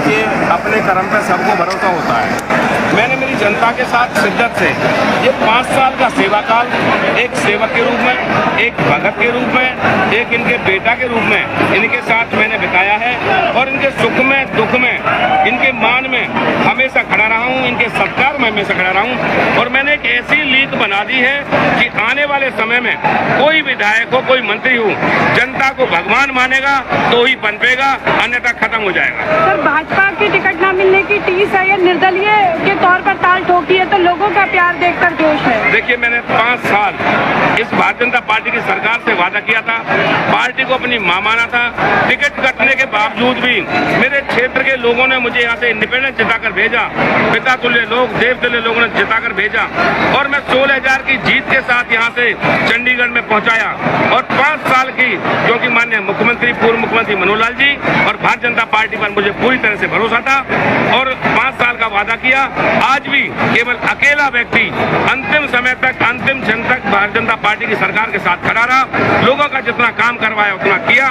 देखिए, अपने कर्म पे सबको भरोसा होता है। मैंने मेरी जनता के साथ शिद्दत से ये 5 साल का सेवा काल एक सेवक के रूप में, एक भगत के रूप में, एक इनके बेटा के रूप में इनके साथ मैंने बिताया है और इनके सुख में, दुख में, इनके मान में हमेशा खड़ा रहा हूँ, इनके सत्कार में हमेशा खड़ा रहा हूँ। और मैंने एक ऐसी लीक बना दी है कि आने वाले समय में कोई विधायक हो, कोई मंत्री हो, जनता को भगवान मानेगा तो ही पनपेगा, अन्यथा खत्म हो जाएगा। सर, भाजपा की टिकट न मिलने की टीस है या निर्दलीय के तौर पर ताल ठोकी है, तो लोगों का प्यार देखकर जोश है। देखिए, मैंने 5 साल इस भारतीय जनता पार्टी की सरकार से वादा किया था, पार्टी को अपनी मां माना था। टिकट कटने के बावजूद भी मेरे क्षेत्र के लोगों ने मुझे यहाँ से इंडिपेंडेंस जिताकर भेजा, पिता तुल्य लोग, देव तुल्य लोगों ने जिताकर भेजा और मैं 16,000 की जीत के साथ यहाँ से चंडीगढ़ में पहुंचाया। और 5 साल की, क्योंकि माननीय मुख्यमंत्री, पूर्व मुख्यमंत्री मनोहर लाल जी और भारतीय जनता पार्टी पर मुझे पूरी तरह से भरोसा था और 5 साल का वादा किया। आज भी केवल अकेला व्यक्ति अंतिम समय तक, अंतिम क्षण तक भारतीय जनता पार्टी की सरकार के साथ खड़ा रहा, लोगों का जितना काम करवाया उतना किया।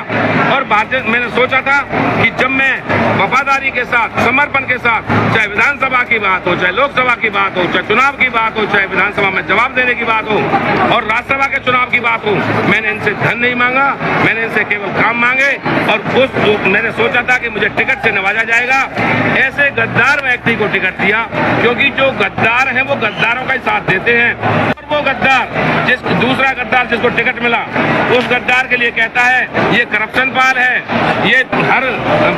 और मैंने सोचा था कि जब मैं वफादारी के साथ, समर्पण के साथ, चाहे विधानसभा की बात हो, चाहे लोकसभा की बात हो, चाहे चुनाव की बात हो, चाहे विधानसभा में जवाब देने की बात हो और राज्यसभा के चुनाव की बात हो, मैंने इनसे धन नहीं मांगा, मैंने इनसे केवल काम मांगे। और मैंने सोचा था कि मुझे टिकट से नवाजा जाएगा, ऐसे गद्दार व्यक्ति को टिकट दिया, क्योंकि जो गद्दार हैं वो गद्दारों का ही साथ देते हैं। और वो गद्दार, दूसरा गद्दार जिसको टिकट मिला, उस गद्दार के लिए कहता है ये करप्शन पाल है, ये हर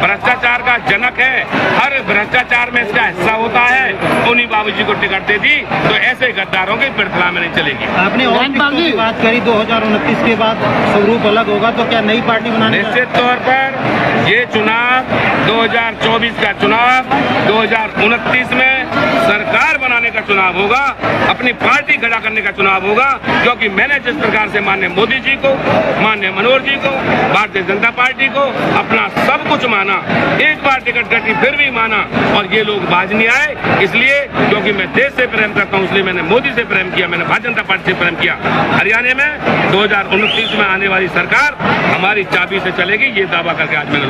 भ्रष्टाचार का जनक है, हर भ्रष्टाचार में इसका हिस्सा होता है, उन्हीं बाबूजी को टिकट दे दी। तो ऐसे गद्दारों की पृथ्वी में नहीं चलेगी। आपने और की बात करी, 2029 के बाद स्वरूप अलग होगा, तो क्या नई पार्टी बनाने? निश्चित तौर पर ये चुनाव 2024 का चुनाव 2029 में सरकार बनाने का चुनाव होगा, अपनी पार्टी खड़ा करने का चुनाव होगा। क्योंकि मैंने जिस प्रकार से माननीय मोदी जी को, माननीय मनोहर जी को, भारतीय जनता पार्टी को अपना सब कुछ माना, एक बार टिकट कटी फिर भी माना और ये लोग बाज नहीं आए, इसलिए क्योंकि मैं देश से प्रेम करता हूँ, इसलिए मैंने मोदी से प्रेम किया, मैंने भारतीय जनता पार्टी से प्रेम किया। हरियाणा में 2029 में आने वाली सरकार हमारी चाबी से चलेगी, ये दावा करके आज मैंने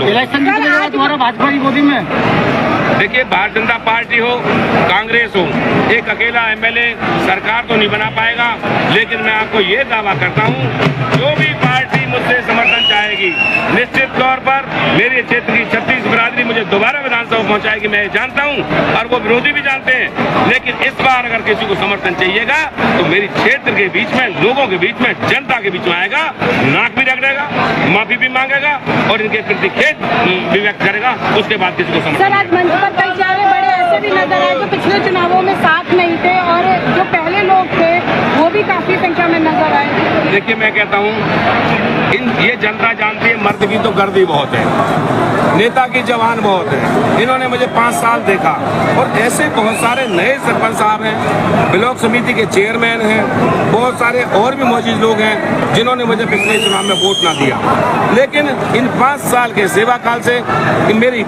दोबारा भाजपा की मोदी में। देखिए, भारतीय जनता पार्टी हो, कांग्रेस हो, एक अकेला एमएलए सरकार तो नहीं बना पाएगा, लेकिन मैं आपको ये दावा करता हूँ, जो भी पार्टी मुझसे समर्थन चाहेगी, निश्चित तौर पर मेरे क्षेत्र की 36 बिरादरी मुझे दोबारा विधानसभा पहुंचाएगी, मैं ये जानता हूँ और वो विरोधी भी जानते हैं। लेकिन इस बार अगर किसी को समर्थन चाहिएगा तो मेरी क्षेत्र के बीच में, लोगों के बीच में, जनता के बीच में आएगा, नाक भी रगड़ेगा, माफी भी मांगेगा और इनके प्रति खेद भी व्यक्त करेगा, उसके बाद किसी को समर्थन। कई चेहरे बड़े ऐसे भी नजर आए जो पिछले चुनावों में साथ नहीं थे और जो पहले लोग थे वो भी काफी संख्या में नजर आए। देखिए, मैं कहता हूँ ये जनता जानती है, मर्द की तो गर्दी बहुत है, नेता की जवान बहुत है। इन्होंने मुझे 5 साल देखा और ऐसे बहुत सारे नए सरपंच साहब हैं, ब्लॉक समिति के चेयरमैन हैं, बहुत सारे और भी मौजूद लोग हैं जिन्होंने मुझे पिछले चुनाव में वोट ना दिया। लेकिन इन 5 साल के सेवा काल से, मेरी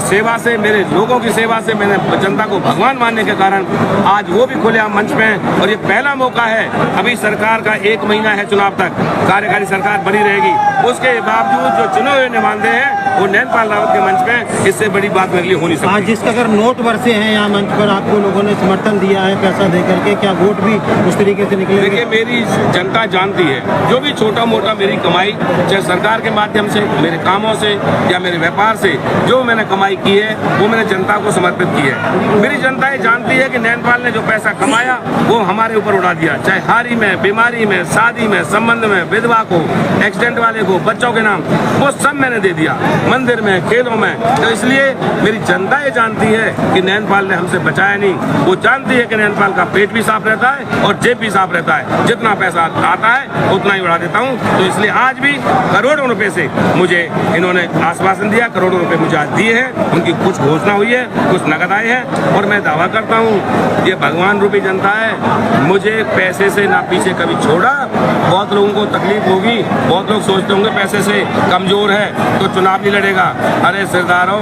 सेवा से, मेरे लोगों की सेवा से, मैंने जनता को भगवान मानने के कारण आज वो भी खुलेआम मंच में हैं। और ये पहला मौका है, अभी सरकार का 1 महीना है, चुनाव तक कार्यकारी सरकार बनी रहेगी, उसके बावजूद जो चुने हुए नुमाइंदे हैं वो नैनपाल रावत के मंच में, इससे बड़ी बात मेरे लिए हो नहीं सकती। आज जिसका अगर नोट बरसे हैं यहाँ मंच पर, आपको लोगों ने समर्थन दिया है पैसा दे करके, क्या वोट भी उस तरीके से निकले? देखिए, मेरी जनता जानती है, जो भी छोटा मोटा मेरी कमाई, चाहे सरकार के माध्यम से, मेरे कामों से या मेरे व्यापार से जो मैंने कमाई की है वो मैंने जनता को समर्पित की है। मेरी जनता ये जानती है कि नैनपाल ने जो पैसा कमाया वो हमारे ऊपर उड़ा दिया, चाहे हारी में, बीमारी में, शादी में, संबंध में, विधवा को, एक्सीडेंट वाले को, बच्चों के नाम, वो सब मैंने दे दिया, मंदिर में, खेलों में। तो इसलिए मेरी जनता ये जानती है कि नैनपाल ने हमसे बचाया नहीं, वो जानती है कि नैनपाल का पेट भी साफ रहता है और जेब भी साफ रहता है, जितना पैसा आता है उतना ही उड़ा देता हूँ। तो इसलिए आज भी करोड़ों रुपए से मुझे इन्होंने आश्वासन दिया, करोड़ों रुपए मुझे आज दिए हैं, उनकी कुछ घोषणा हुई है, कुछ नकद आए हैं और मैं दावा करता हूँ ये भगवान रूपी जनता है, मुझे पैसे पैसे से ना पीछे कभी छोड़ा। बहुत लोगों को तकलीफ होगी, बहुत लोग सोचते होंगे पैसे से कमजोर है तो चुनाव नहीं लड़ेगा। अरे सरदारों,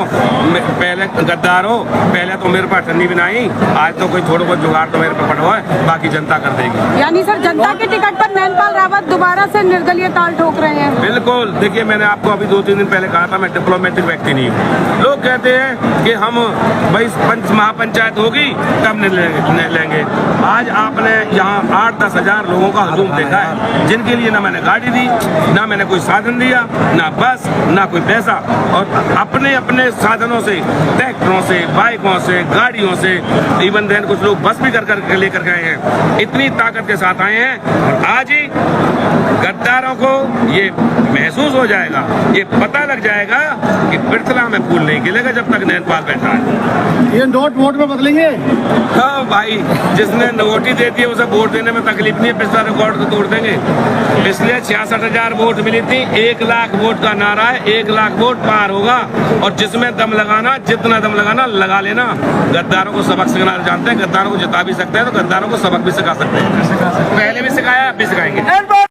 पहले गद्दारों, पहले तो मेरे पास ठंडी भी नहीं, आज तो कोई थोड़ा बहुत जुगाड़ तो मेरे पे पड़ा है, बाकी जनता कर देगी। यानी सर जनता के टिकट पर नैनपाल रावत दोबारा से निर्दलीय ताल ठोक रहे हैं। बिल्कुल, देखिए मैंने आपको अभी 2-3 दिन पहले कहा था मैं डिप्लोमेटिक व्यक्ति नहीं हूँ। लोग कहते हैं कि हम भाई महापंचायत होगी तब निर्णय लेंगे। आज आपने यहाँ 8-10 हजार लोगों का हजूम देखा है, जिनके लिए ना मैंने गाड़ी दी, ना मैंने कोई साधन दिया, ना बस, ना कोई पैसा, और अपने अपने साधनों से, ट्रैक्टरों से, बाइकों से, गाड़ियों से, इवन देन कुछ लोग बस भी कर लेकर गए हैं। इतनी ताकत के साथ आए हैं। आज ही गद्दारों को ये महसूस हो जाएगा, ये पता लग जाएगा कि पृथला में फूल नहीं खिलेगा जब तक नैनपाल बैठा है। ये नोट वोट में बदलेंगे। हाँ भाई, जिसने नोटी दे दी है उसे वोट देने में तकलीफ नहीं है, पिछला रिकॉर्ड को तोड़ देंगे। पिछले 66,000 वोट मिली थी, 1 लाख वोट का नारा है, 1 लाख वोट पार होगा। और जिसमें दम लगाना, जितना दम लगाना लगा लेना। गद्दारों को सबक सिखाना जानते हैं, गद्दारों को जिता भी सकते हैं तो गद्दारों को सबक भी सिखा सकते हैं। पहले भी सिखाया, अब भी सिखाएंगे।